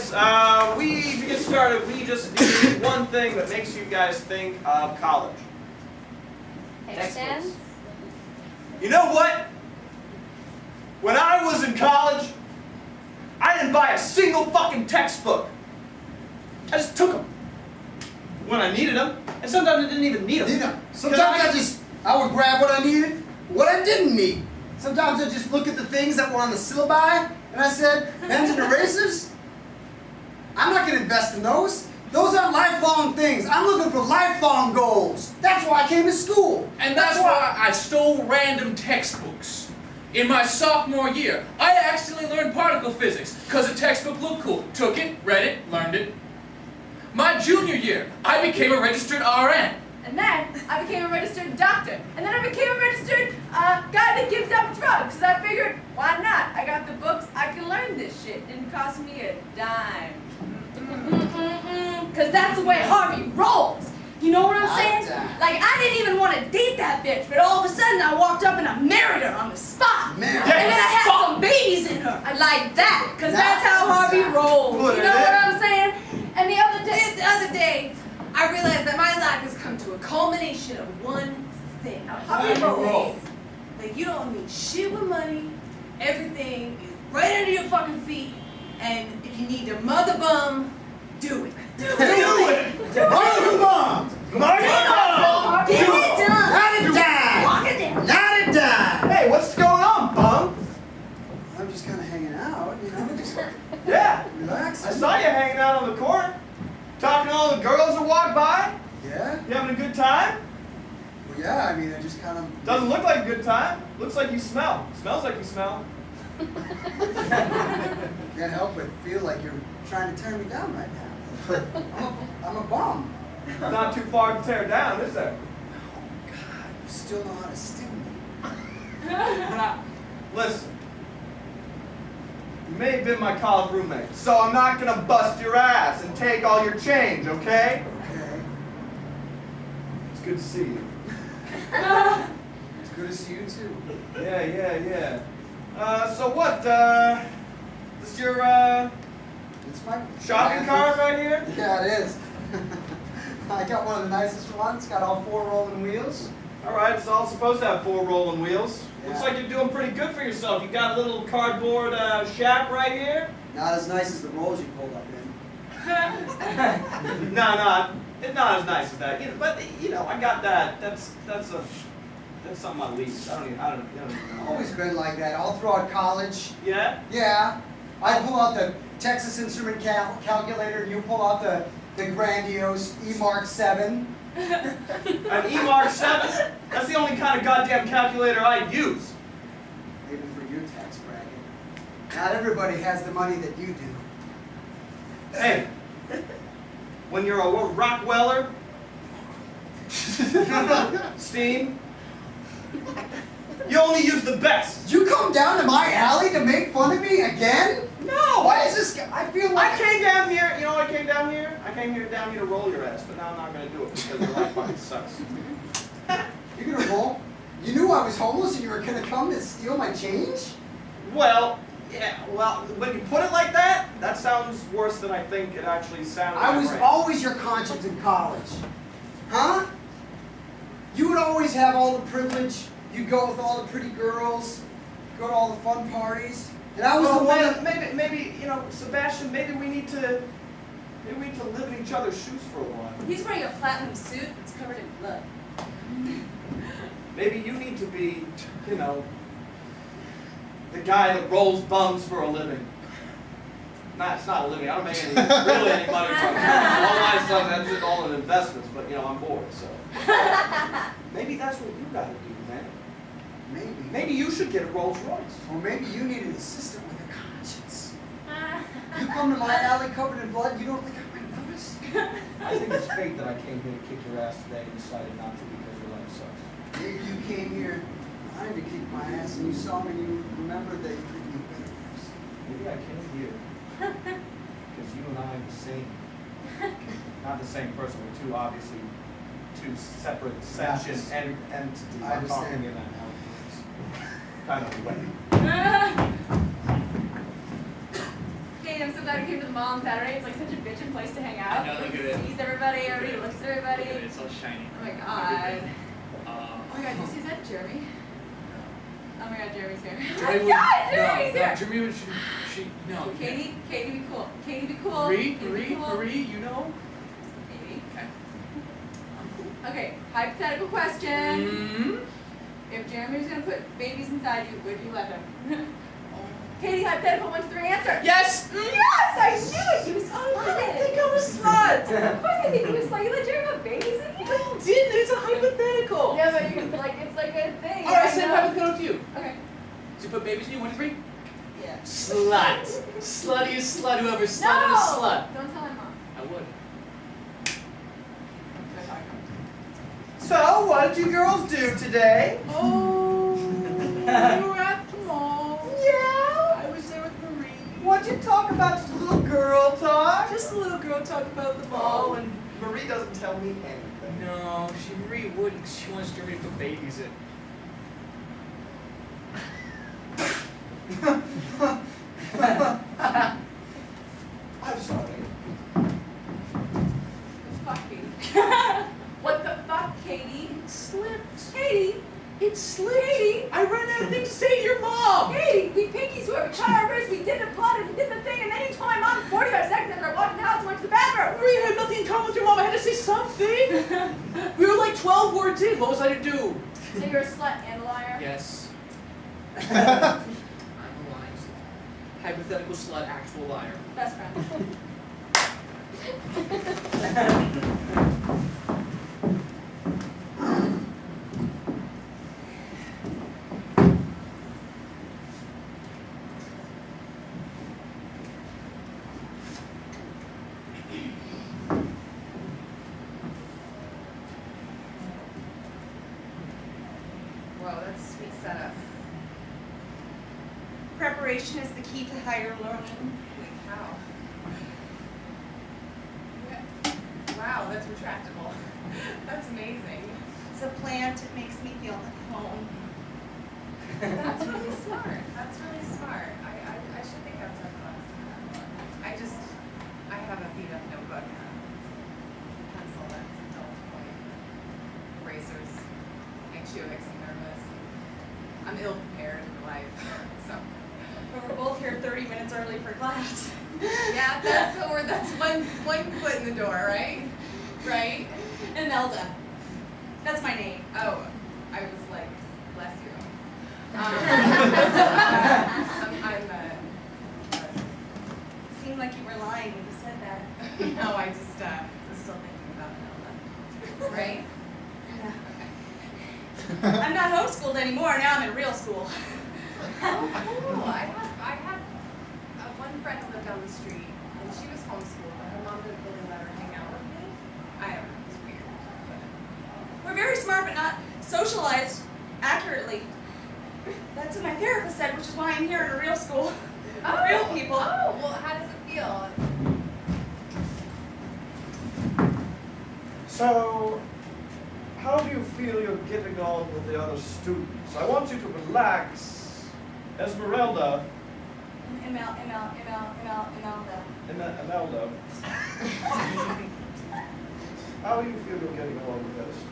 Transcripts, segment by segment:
guys, to get started, we just need one thing that makes you guys think of college. Extends? You know what? When I was in college, I didn't buy a single fucking textbook. I just took them when I needed them, and sometimes I didn't even need them. Sometimes I would grab what I needed, what I didn't need. Sometimes I just look at the things that were on the syllabi, and I said, pens and erasers? I'm not going to invest in those. Those are lifelong things. I'm looking for lifelong goals. That's why I came to school. And that's why I stole random textbooks. In my sophomore year, I accidentally learned particle physics because the textbook looked cool. Took it, read it, learned it. My junior year, I became a registered RN. And then I became a registered doctor. And then I became a registered guy that gives out drugs. Because I figured, why not? I got the books, I can learn this shit. It didn't cost me a dime. Because that's the way Harvey rolls. You know what I'm saying? Like, I didn't even want to date that bitch, but all of a sudden I walked up and I married her on the spot. And then I had some babies in her. I like that, because that's how Harvey rolls. You know what I'm saying? And the other day, I realized that my life has come to a culmination of one thing. Harvey rolls. That you don't need shit with money. Everything is right under your fucking feet. And if you need to mother bum, do it. Do it. Mother bum! Get it done. Not a dime! Walk it down. Not a dime! Hey, what's going on, bum? I'm just kind of hanging out, you know, just Yeah, relaxing. I saw you hanging out on the court, talking to all the girls that walk by. Yeah? You having a good time? Well, yeah, I mean, I just kind of... Doesn't look like a good time. Looks like you smell. Smells like you smell. Can't help but feel like you're trying to tear me down right now. I'm a bum. Not too far to tear down, is there? God, you still know how to sting me. Listen, you may have been my college roommate, so I'm not gonna bust your ass and take all your change, okay? Okay. It's good to see you. It's good to see you too. Yeah. So what, this your, It's my shopping cart right here? Yeah, it is. I got one of the nicest ones. Got all 4 rolling wheels. Alright, it's all supposed to have 4 rolling wheels. Yeah. Looks like you're doing pretty good for yourself. You got a little cardboard shack right here. Not as nice as the rolls you pulled up in. No, not as nice as that. You know, but you know, I got that. That's something I leased. I don't even know. Always been like that. All throughout college. Yeah? Yeah. I pull out the Texas Instrument calculator. You pull out the grandiose E-Mark 7. An E-Mark 7? That's the only kind of goddamn calculator I use. Maybe for your tax bracket. Not everybody has the money that you do. Hey, when you're a Rockweller, steam, you only use the best. You come down to my alley to make fun of me again? No! Why is this? I feel like I came down here, you know what I came down here? I came down here to roll your ass, but now I'm not going to do it because your life fucking sucks. You're gonna roll. You knew I was homeless and you were gonna come and steal my change? Well, yeah, well, when you put it like that, that sounds worse than I think it actually sounded. I was right. always your conscience in college. Huh? You would always have all the privilege. You'd go with all the pretty girls, go to all the fun parties. And I was the one that... maybe, you know, Sebastian, maybe we need to live in each other's shoes for a while. He's wearing a platinum suit that's covered in blood. Maybe you need to be, you know, the guy that rolls bums for a living. Nah, it's not a living. I don't make any money from it. All my stuff, that's just all in investments, but, you know, I'm bored, so. Maybe that's what you gotta do, man. Maybe. Maybe you should get a Rolls Royce. Or maybe you need an assistant with a conscience. You come to my alley covered in blood, you don't think I'm gonna notice? I think it's fate that I came here to kick your ass today and decided not to because your life sucks. Maybe you came here wanting to kick my ass and you saw me and you remembered that you could be better. Maybe I came here because you and I are the same. Not the same person. We're obviously two separate sentient entities. I I'm talking understand. in that kind of way. Hey, I'm so glad we came to the mall on Saturday. It's like such a bitchin' place to hang out. I know, look at it. Sees everybody, everybody looks at everybody. Look at it, it's all shiny. Oh my god. Uh, Oh my god, you see that, Jeremy? Oh my god, Jeremy's here. Jeremy Oh my would- god, Jeremy's no, here! Jeremy would, no. Katie, be cool. Katie, be cool. Marie, Katie, be Marie, cool. Marie, you know? Katie. Okay. Okay, hypothetical question. Mm-hmm. If Jeremy was gonna put babies inside you, would you let him? Katie, hypothetical 1 to 3 answer. Yes! Yes, I knew it. You slut. I think I'm a slut. Of course I think you was slut. You let Jeremy put babies in you. I didn't, it's a hypothetical. Yeah, but you like it's like a thing. Alright, I same know. hypothetical to you. Okay. So you put babies in you, 1 to 3? Yeah. Slut. Slutty is slut, whoever slut is No. slut. Don't tell my mom. I would. So, what did you girls do today? Oh, we were at the mall. Yeah. I was there with Marie. What'd you talk about? Just a little girl talk? Just a little girl talk about the ball and Marie doesn't tell me anything. no, Marie wouldn't. She wants Jeremy to put babies in. I'm sorry. Fuck Katie. What the fuck, Katie? It slipped. Katie. It slipped. Katie. I ran out of things to say to your mom. Katie, we pinkies who have cut our wrists, we did the plot and we did the thing, and then you told my mom 45 seconds after I walked in the house and went to the bathroom. Marie had nothing in common with your mom. I had to say something. We were like 12 words in. What was I to do? So you're a slut and a liar? Yes. I'm a lying slut. Hypothetical slut, actual liar. Best friend. Whoa, that's a sweet setup. Preparation is the key to higher learning. Wow. Wow, that's retractable. That's amazing. It's a plant. It makes me feel at home. That's really smart. That's really smart. I should think outside the box. I have a beat up notebook, pencil that's a dull point, erasers, anxiolytics and nervous. I'm ill prepared for life, so. But we're both here 30 minutes early for class. Yeah, that's one foot in the door, right? Right? Imelda. That's my name. Oh, I was like, bless you. I'm Seemed like you were lying when you said that. no, I just was still thinking about Imelda. Right? Yeah. Okay. I'm not homeschooled anymore. Now I'm in real school. Oh, cool. I had one friend who lived down the street, and she was homeschooled, but her mom didn't really let her hang out with me. I don't know, it's weird. We're very smart, but not socialized accurately. That's what my therapist said, which is why I'm here in a real school. With real people. Oh, well, how does it feel? So, how do you feel you're getting on with the other students? I want you to relax. Esmeralda. Imelda. Imelda. How do you feel you're getting along with the other students?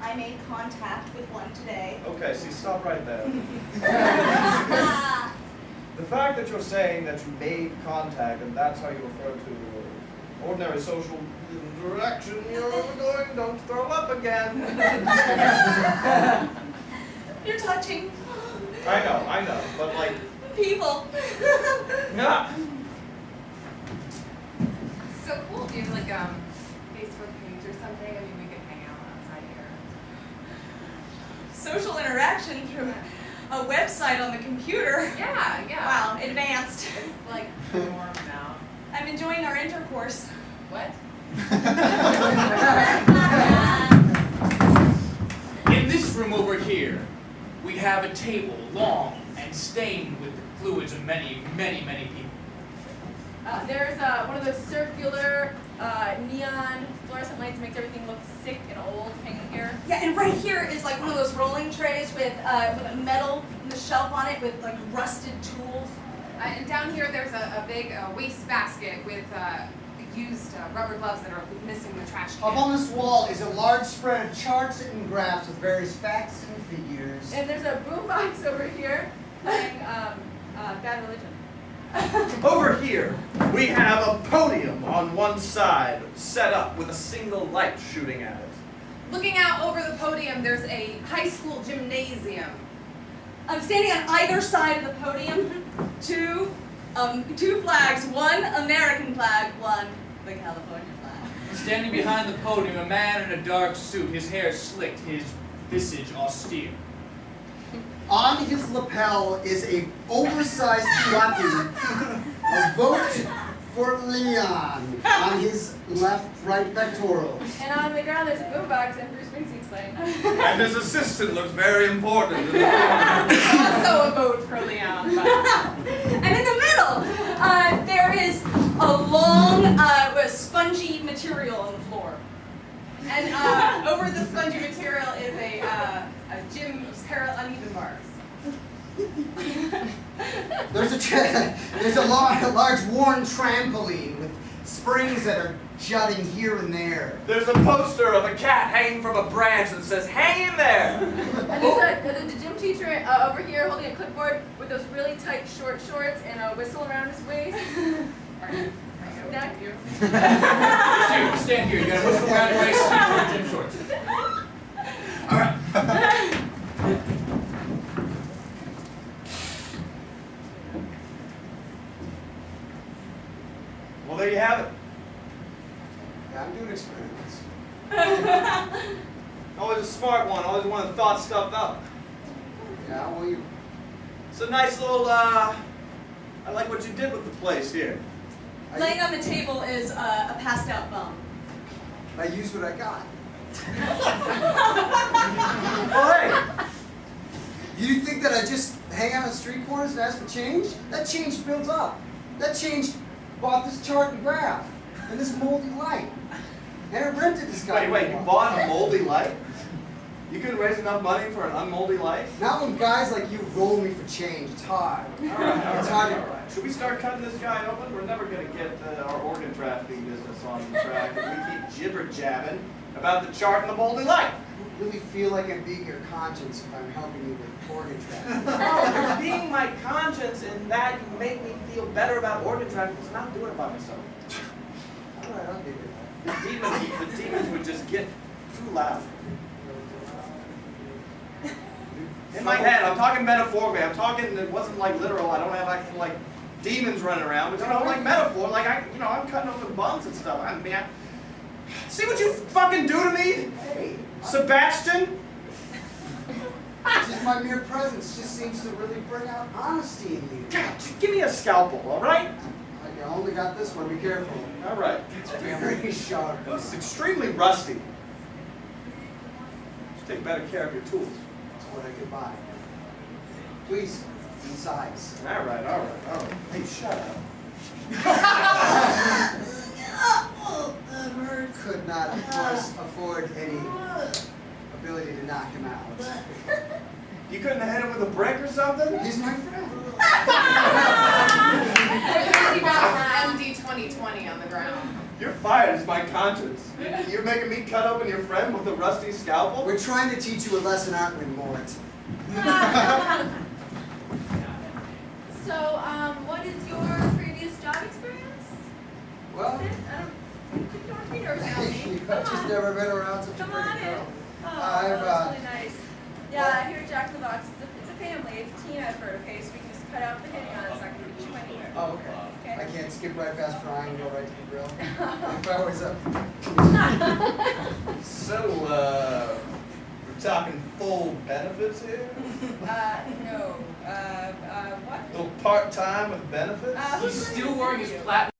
I made contact with one today. Okay, see, stop right there. The fact that you're saying that you made contact and that's how you refer to ordinary social interaction, you're going, don't throw up again. You're touching I know, but like, people. yeah. So cool. Do you have like Facebook page or something? I mean, we could hang out outside here. Social interaction through a website on the computer. Yeah, yeah. Wow, advanced. It's like norm now. I'm enjoying our intercourse. What? In this room over here, we have a table long and stained with the fluids of many, many, many people. There's one of those circular neon fluorescent lights that makes everything look sick and old hanging here. Yeah, and right here is like one of those rolling trays with a metal on the shelf on it with like rusted tools. And down here, there's a big waste basket with used rubber gloves that are missing the trash Up can. on this wall is a large spread of charts and graphs with various facts and figures. And there's a boombox over here playing Bad Religion. Over here, we have a podium on one side, set up with a single light shooting at it. Looking out over the podium, there's a high school gymnasium. I'm standing on either side of the podium. Two flags. One American flag, one the California flag. Standing behind the podium, a man in a dark suit, his hair slicked, his visage austere. On his lapel is a oversized button, a vote for Leon on his right pectoral. And on the ground there's a boombox and Bruce Springsteen's playing. And his assistant looks very important in the corner. Also a vote for Leon. But And in the middle, there is a long, spongy material on the floor. and over the spongy material is a gym pair of uneven bars. There's a large worn trampoline with springs that are jutting here and there. There's a poster of a cat hanging from a branch that says, "Hang in there!" And there's the gym teacher over here holding a clipboard with those really tight short shorts and a whistle around his waist. Are you? Neck. You stand here, you got a whistle around your waist and your gym shorts. Alright. Well, there you have it. Yeah, I'm doing experiments. Always a smart one, always one that thought stuff up. Yeah, well, you. It's a nice little, I like what you did with the place here. Laying on the table is a passed out bum. I used what I got. Oh, hey! You think that I just hang out on street corners and ask for change? That change builds up. That change bought this chart and graph and this moldy light. And I rented this guy. Wait, you bought a moldy light? You couldn't raise enough money for an unmoldy light? Not when guys like you roll me for change. It's hard. It's hard. Should we start cutting this guy open? We're never going to get our organ trafficking business on track if we keep jibber-jabbing about the chart and the moldy light. I don't really feel like I'm being your conscience if I'm helping you with organ trafficking. No, you're being my conscience in that you make me feel better about organ trafficking. It's not doing it by myself. All right, I'll give you that. The demons would just get too loud. In my head, I'm talking metaphorically. I'm talking, it wasn't like literal. I don't have like demons running around, but like metaphor. Like I'm cutting open bums and stuff. See what you fucking do to me, Hey, Sebastian? just my mere presence just seems to really bring out honesty in you. God, just give me a scalpel, all right? I only got this one. Be careful. All right. It's very sharp. It's extremely rusty. Just take better care of your tools. That's what I could buy. Please, in size. All right. Hey, shut up. Could not, of course, afford any ability to knock him out. You couldn't have hit him with a brick or something? He's my friend. There's an MD 2020 on the ground. You're fired as my conscience. You're making me cut open your friend with a rusty scalpel? We're trying to teach you a lesson, aren't we, Mort? So, what is your previous job experience? Well, You don't have to be nervous about me. I've just never been around such a Come pretty on in. girl. Oh, I've, that's really nice. Yeah, here at Jack in the Box, it's a family, it's a team effort, okay? So we can just cut out the hitting on it, it's not going to get you anywhere. Oh, okay. Okay. I can't skip right past frying and go right to the grill. If I was a... So, we're talking full benefits here? No. What? A little part-time with benefits? He's still wearing his platinum